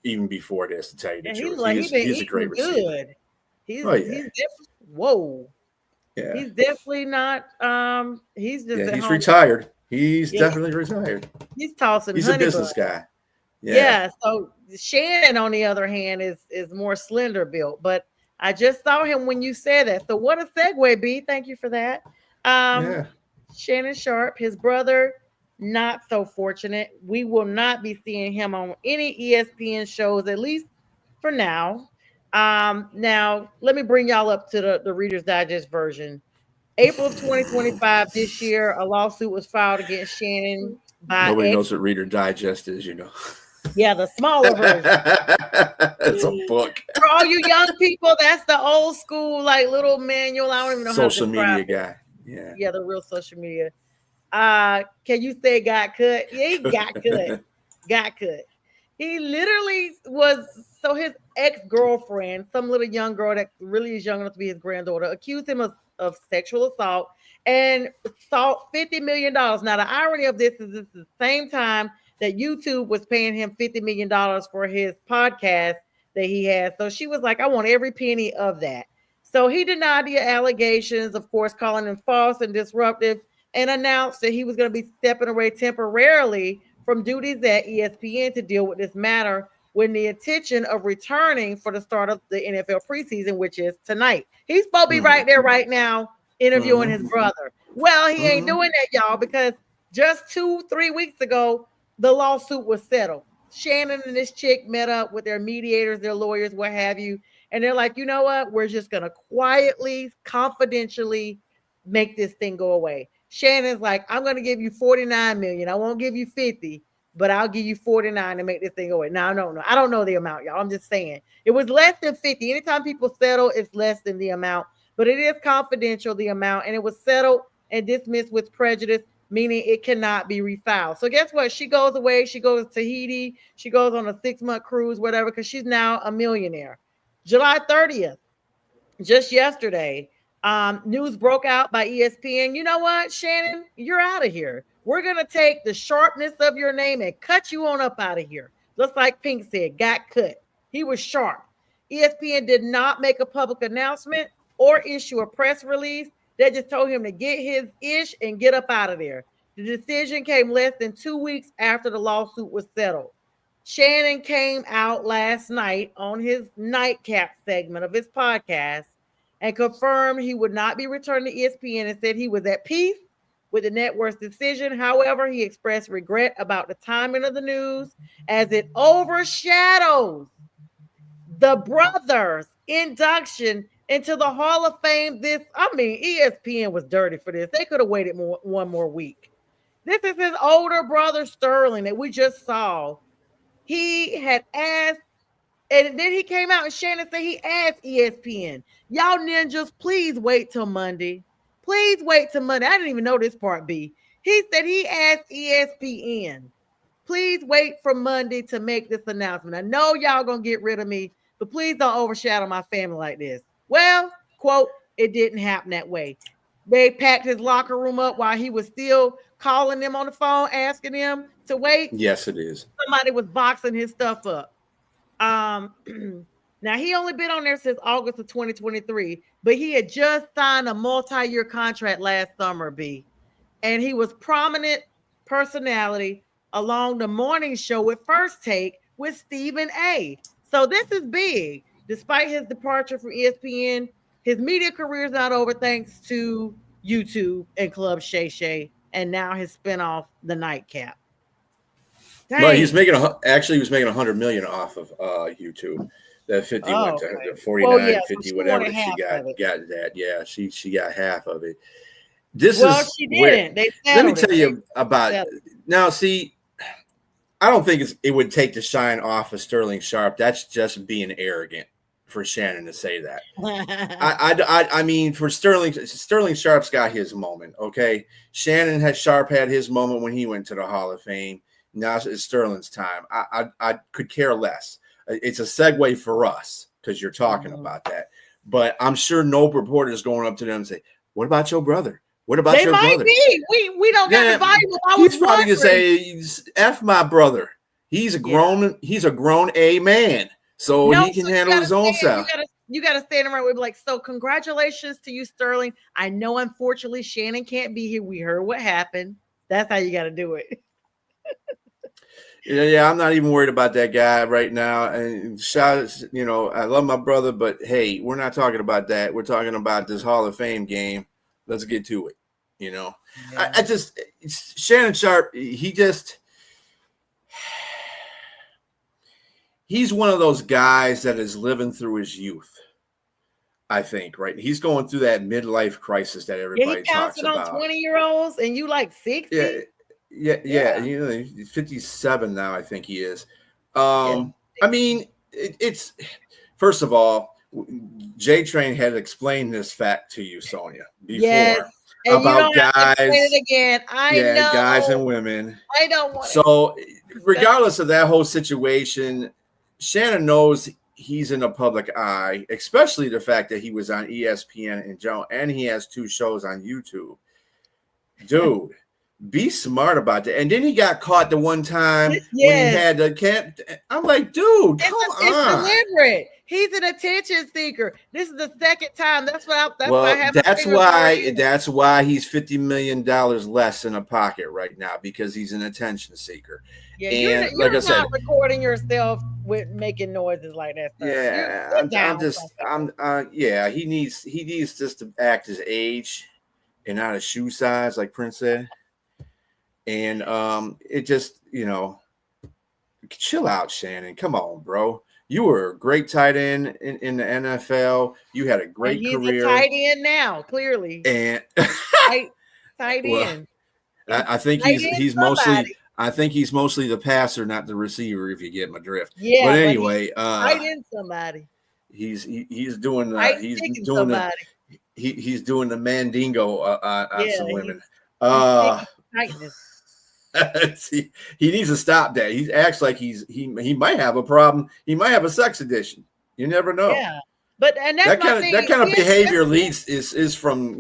even before this. To tell you the truth, he's a great receiver. He's definitely not. He's just he's retired. He's definitely retired. He's tossing. He's a business guy. Yeah. So Shannon, on the other hand, is more slender built. But I just saw him when you said that. So what a segue, B. Thank you for that. Shannon Sharp, his brother, not so fortunate. We will not be seeing him on any ESPN shows, at least for now. Now let me bring y'all up to the Reader's Digest version. April of 2025, this year, a lawsuit was filed against Shannon by nobody knows what Reader Digest is, Yeah, the smaller version. It's a book. For all you young people, that's the old school, like little manual. I don't even know social how to media guy. Yeah, the real social media. Can you say got cut? Yeah, he got cut. Got cut. He literally was. So his ex-girlfriend, some little young girl that really is young enough to be his granddaughter, accused him of sexual assault and sought $50 million. Now, the irony of this is the same time that YouTube was paying him $50 million for his podcast that he has. So she was like, I want every penny of that. So he denied the allegations, of course, calling them false and disruptive, and announced that he was going to be stepping away temporarily from duties at ESPN to deal with this matter with the intention of returning for the start of the NFL preseason, which is tonight. He's supposed to be right there right now interviewing his brother. Well, he ain't doing that, y'all, because just 2-3 weeks ago, the lawsuit was settled. Shannon and this chick met up with their mediators, their lawyers, what have you. And they're like, you know what? We're just going to quietly, confidentially make this thing go away. Shannon's like, I'm going to give you 49 million. I won't give you 50, but I'll give you 49 to make this thing go away. Now, I don't know. I don't know the amount, y'all. I'm just saying. It was less than 50. Anytime people settle, it's less than the amount. But it is confidential, the amount. And it was settled and dismissed with prejudice, meaning it cannot be refiled. So guess what? She goes away. She goes to Tahiti. She goes on a 6-month cruise, whatever, because she's now a millionaire. July 30th, just yesterday, news broke out by ESPN. You know what, Shannon? You're out of here. We're going to take the sharpness of your name and cut you on up out of here. Just like Pink said, got cut. He was sharp. ESPN did not make a public announcement or issue a press release. They just told him to get his ish and get up out of there. The decision came less than 2 weeks after the lawsuit was settled. Shannon came out last night on his nightcap segment of his podcast and confirmed he would not be returning to ESPN and said he was at peace with the network's decision. However, he expressed regret about the timing of the news as it overshadows the brothers' induction into the Hall of Fame. ESPN was dirty for this. They could have waited one more week. This is his older brother, Sterling, that we just saw. He had asked, and then he came out and Shannon said he asked ESPN, y'all ninjas, please wait till Monday. Please wait till Monday. I didn't even know this part, B. He said he asked ESPN, please wait for Monday to make this announcement. I know y'all going to get rid of me, but please don't overshadow my family like this. Well, quote, it didn't happen that way. They packed his locker room up while he was still calling them on the phone, asking them to wait. Yes, it is. Somebody was boxing his stuff up. Now, he only been on there since August of 2023, but he had just signed a multi-year contract last summer, B. And he was prominent personality along the morning show with First Take with Stephen A. So this is big. Despite his departure from ESPN, his media career is not over thanks to YouTube and Club Shay Shay, and now his spinoff, The Nightcap. Dang. But he was making $100 million off of YouTube. That 50 went to 49, 50, whatever she got that. Yeah, she got half of it. She didn't. Let me tell you about now. See, I don't think it would take the shine off of Sterling Sharp. That's just being arrogant for Shannon to say that. I mean, for Sterling Sharp's got his moment. Okay, Sharp had his moment when he went to the Hall of Fame. Now it's Sterling's time. I could care less. It's a segue for us because you're talking about that. But I'm sure no reporter is going up to them and say, "What about your brother? What about your brother?" Be. We don't got the volume. He's probably gonna say, "F my brother. He's a grown A man, so he can handle his own self." You got to stand around with like, so congratulations to you, Sterling. I know, unfortunately, Shannon can't be here. We heard what happened. That's how you got to do it. Yeah, I'm not even worried about that guy right now. And I love my brother, but hey, we're not talking about that. We're talking about this Hall of Fame game. Let's get to it. Yeah. Shannon Sharp, he's one of those guys that is living through his youth. I think, right? He's going through that midlife crisis that everybody talks about. On 20-year-olds, and you like 60. Yeah. He's 57 now. I think he is. I mean, it's first of all, J Train had explained this fact to you, Sonia, before about guys. I know. Guys and women. I don't want. So, regardless of that whole situation, Shannon knows he's in the public eye, especially the fact that he was on ESPN and he has 2 shows on YouTube. Dude, be smart about that. And then he got caught the one time when he Yes. had the cat. I'm like, dude, come It's on. deliberate. He's an attention seeker. This is the second time. That's why I have That's why he's $50 million less in a pocket right now, because he's an attention seeker. Yeah, and you're like I not said, recording yourself with making noises like that. Sir. Yeah, he needs just to act his age and not his shoe size, like Prince said. And it just, chill out, Shannon. Come on, bro. You were a great tight end in the NFL. You had a great he's career. A tight end now, clearly. And tight well, end. I think he's mostly the passer, not the receiver, if you get my drift. Yeah, but anyway, tight end somebody. He's doing he's doing the mandingo on some women. He needs to stop that. He acts like he might have a problem. He might have a sex addiction. You never know. Yeah, but that kind of behavior is from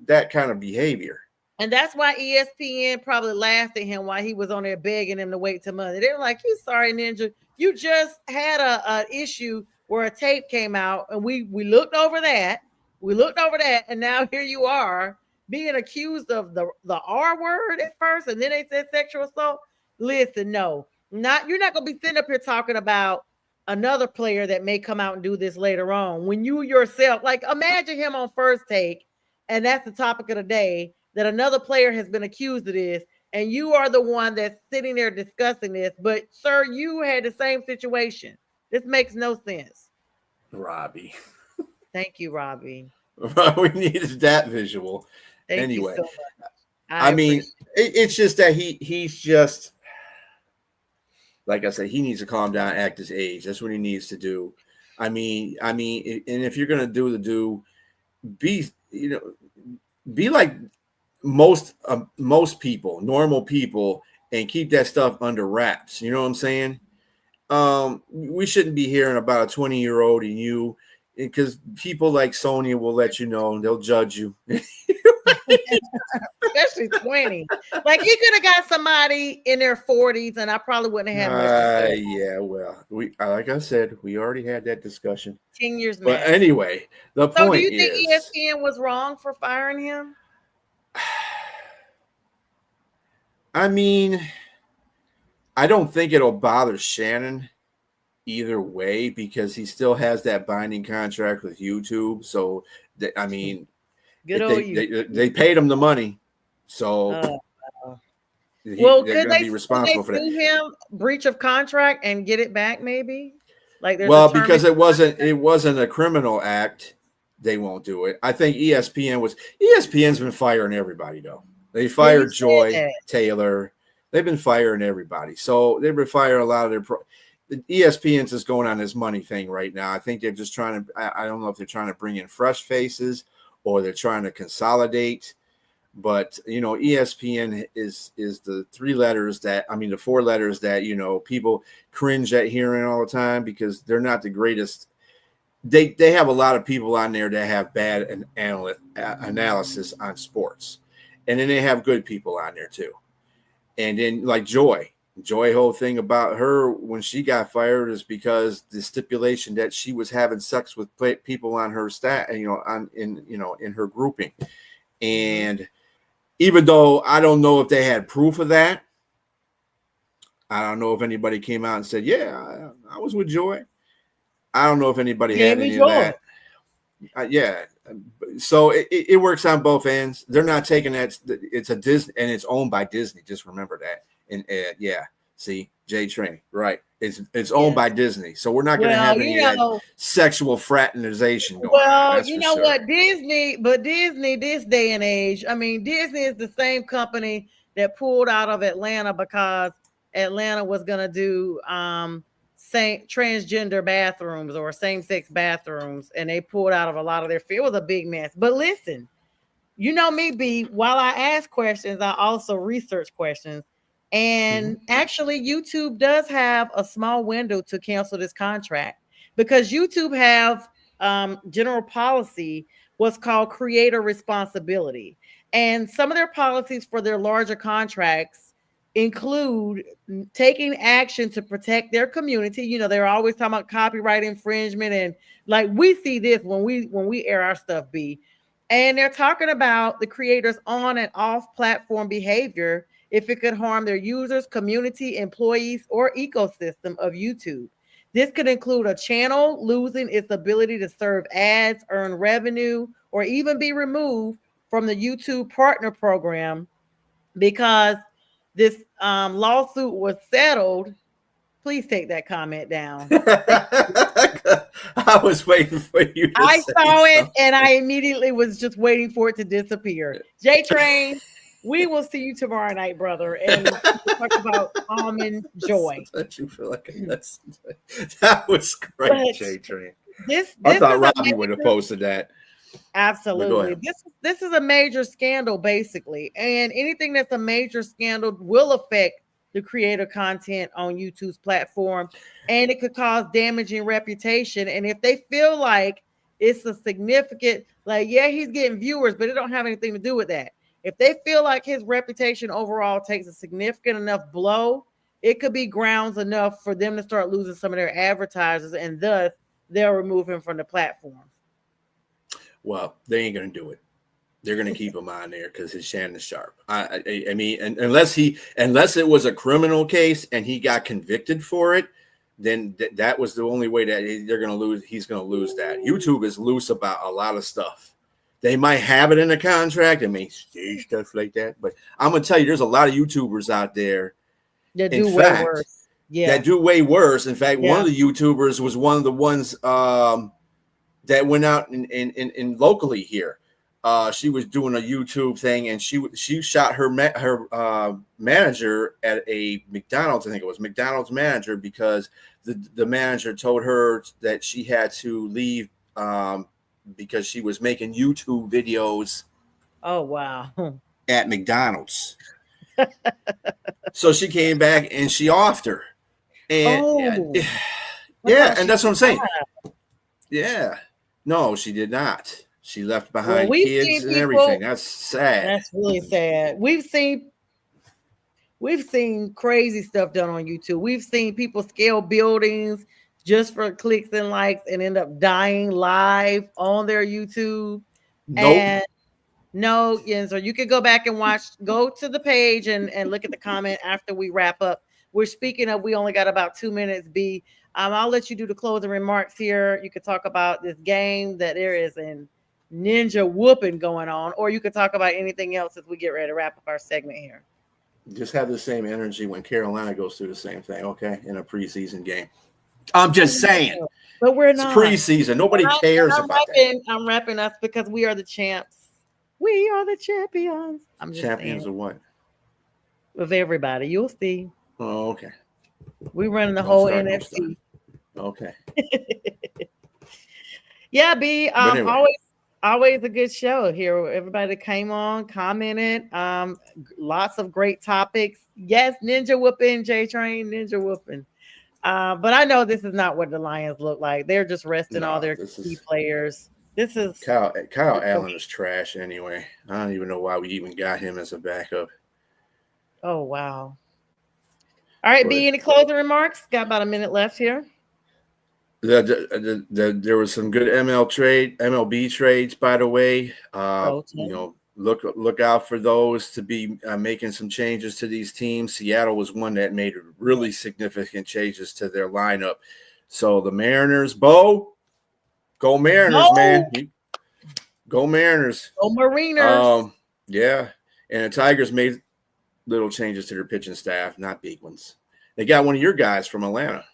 that kind of behavior. And that's why ESPN probably laughed at him while he was on there begging him to wait till Monday. They were like, "You sorry, Ninja, you just had a issue where a tape came out, and we looked over that. We looked over that, and now here you are being accused of the R word at first, and then they said sexual assault. Listen, no, you're not gonna be sitting up here talking about another player that may come out and do this later on. When you yourself, like, imagine him on First Take, and that's the topic of the day, that another player has been accused of this, and you are the one that's sitting there discussing this. But sir, you had the same situation. This makes no sense. Robbie. Thank you, Robbie. We needed that visual. Thank anyway, you so much. I mean, it's just that he's just, like I said, he needs to calm down, act his age. That's what he needs to do. I mean, and if you're gonna be like most people, normal people, and keep that stuff under wraps. You know what I'm saying? We shouldn't be hearing about a 20-year-old and you, because people like Sonia will let you know, and they'll judge you. Especially 20. Like, you could have got somebody in their 40s, and I probably wouldn't have had much to say. Yeah, well, like I said, we already had that discussion. 10 years But anyway, the point is, do you think ESPN was wrong for firing him? I mean, I don't think it'll bother Shannon either way, because he still has that binding contract with YouTube. So, I mean, they paid him the money. So, they're going to be responsible for that. Him breach of contract and get it back, maybe? Like, because it wasn't a criminal act, they won't do it. I think ESPN's been firing everybody, though. They fired Joy Taylor. They've been firing everybody. So they've been firing a lot of the ESPN's just going on this money thing right now. I think they're just trying to, I don't know if they're trying to bring in fresh faces or they're trying to consolidate. But, ESPN is the the 4 letters that, people cringe at hearing all the time, because they're not the greatest. They have a lot of people on there that have bad analysis on sports. And then they have good people on there too. And then like Joy, whole thing about her when she got fired is because the stipulation that she was having sex with people on her staff, in her grouping. And even though I don't know if they had proof of that, I don't know if anybody came out and said, yeah, I was with Joy. I don't know if anybody had any of that. Yeah. So it works on both ends. They're not taking that. It's a Disney, and it's owned by Disney. Just remember that. And see, J Train, right? It's owned by Disney. So we're not going to have any of that sexual fraternization going on. Well, you know what? Disney, this day and age, I mean, Disney is the same company that pulled out of Atlanta because Atlanta was going to do transgender bathrooms or same-sex bathrooms, and they pulled out of a lot of their field. It was a big mess. But listen, you know me, B, while I ask questions, I also research questions. And actually, YouTube does have a small window to cancel this contract, because YouTube have general policy, what's called creator responsibility. And some of their policies for their larger contracts include taking action to protect their community. You know, they're always talking about copyright infringement, and like we see this when we air our stuff, B. And they're talking about the creators on and off platform behavior if it could harm their users, community, employees, or ecosystem of YouTube. This could include a channel losing its ability to serve ads, earn revenue, or even be removed from the YouTube partner program because this lawsuit was settled. Please take that comment down. I was waiting for you to I say saw it something. and I immediately was just waiting for it to disappear. J Train, we will see you tomorrow night, brother, and we'll talk about almond joy. Sometimes you feel like that was great, But J Train. this I this thought is a Robbie would have major, posted that. But go absolutely. ahead. This is a major scandal, basically, and anything that's a major scandal will affect the creator content on YouTube's platform, and it could cause damaging reputation. And if they feel like it's a significant, like, yeah, he's getting viewers, but it don't have anything to do with that. If they feel like his reputation overall takes a significant enough blow, it could be grounds enough for them to start losing some of their advertisers, and thus they'll remove him from the platform. Well, they ain't gonna do it. They're gonna keep him on there because it's Shannon Sharp. I mean, unless it was a criminal case and he got convicted for it, then that was the only way that they're gonna lose. He's gonna lose that. YouTube is loose about a lot of stuff. They might have it in a contract and may say stuff like that, but I'm gonna tell you, there's a lot of YouTubers out there. They In do way fact, worse. Yeah. that do way worse. In fact, one Yeah. of the YouTubers was one of the ones that went out in locally here. She was doing a YouTube thing, and she shot her manager at a McDonald's. I think it was McDonald's manager because the manager told her that she had to leave because she was making YouTube videos. Oh wow. At McDonald's. So she came back and she offed her. And Oh. yeah, and that's what I'm saying. Yeah. No, she did not. She left behind kids and everything. That's sad. That's really sad. We've seen crazy stuff done on YouTube. We've seen people scale buildings just for clicks and likes and end up dying live on their YouTube. Nope. And no, yeah, so you could go back and go to the page and look at the comment after we wrap up. We're speaking of, we only got about 2 minutes, B. I'll let you do the closing remarks here. You could talk about this game that there is a ninja whooping going on, or you could talk about anything else as we get ready to wrap up our segment here. Just have the same energy when Carolina goes through the same thing, okay, in a preseason game. I'm just saying. But we're not. It's preseason. Nobody cares about that. I'm wrapping us because we are the champs. We are the champions. I'm just champions saying. of what? Of everybody. You'll see. Oh, okay. We running the whole NFC. Okay. Yeah, B. Anyway. Always a good show here. Everybody that came on, commented. Lots of great topics. Yes, ninja whooping, J Train, ninja whooping. But I know this is not what the Lions look like. They're just resting all their key players. This is Kyle Allen is trash anyway. I don't even know why we even got him as a backup. Oh wow. All right, B, any closing remarks? Got about a minute left here. There was some good MLB trades, by the way. Okay. You know, look out for those to be making some changes to these teams. Seattle was one that made really significant changes to their lineup. So the Mariners, Bo, go Mariners, man. Go Mariners. Go Mariners. Yeah. And the Tigers made little changes to their pitching staff, not big ones. They got one of your guys from Atlanta.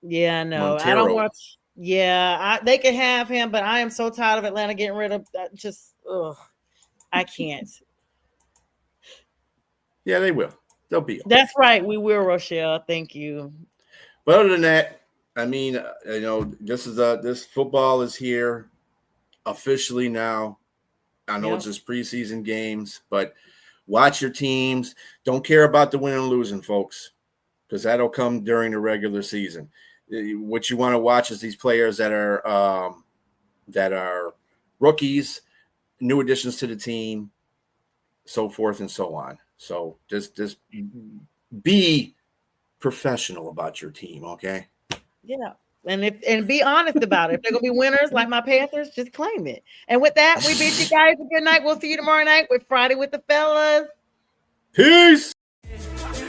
Yeah, I know. Montero. I don't watch. Yeah, they can have him, but I am so tired of Atlanta getting rid of that. Just, I can't. Yeah, they will. They'll be. That's right. We will, Rochelle. Thank you. But other than that, I mean, you know, this football is here officially now. I know it's just preseason games, but watch your teams. Don't care about the winning and losing, folks, because that'll come during the regular season. What you want to watch is these players that are rookies, new additions to the team, so forth and so on. So just be professional about your team, okay? Yeah. And be honest about it. If they're gonna be winners like my Panthers, just claim it. And with that, we bid you guys a good night. We'll see you tomorrow night with Friday with the fellas. Peace.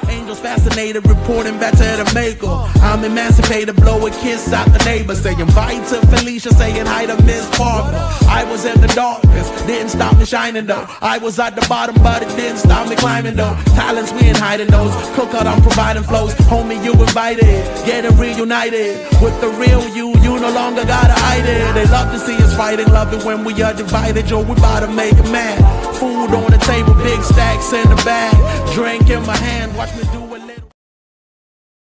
Angels fascinated, reporting back to the maker. I'm emancipated, blow a kiss out the neighbor. Saying bye to Felicia, saying hi to Miss Parker. I was in the darkness, didn't stop me shining though. I was at the bottom, but it didn't stop me climbing though. Talents, we ain't hiding those. Cookout, I'm providing flows. Homie, you invited, getting reunited. With the real you no longer gotta hide it. They love to see us fighting, love it when we are divided. Yo, we about to make it mad. Food on the table, big stacks in the bag. Drink in my hand, watch me do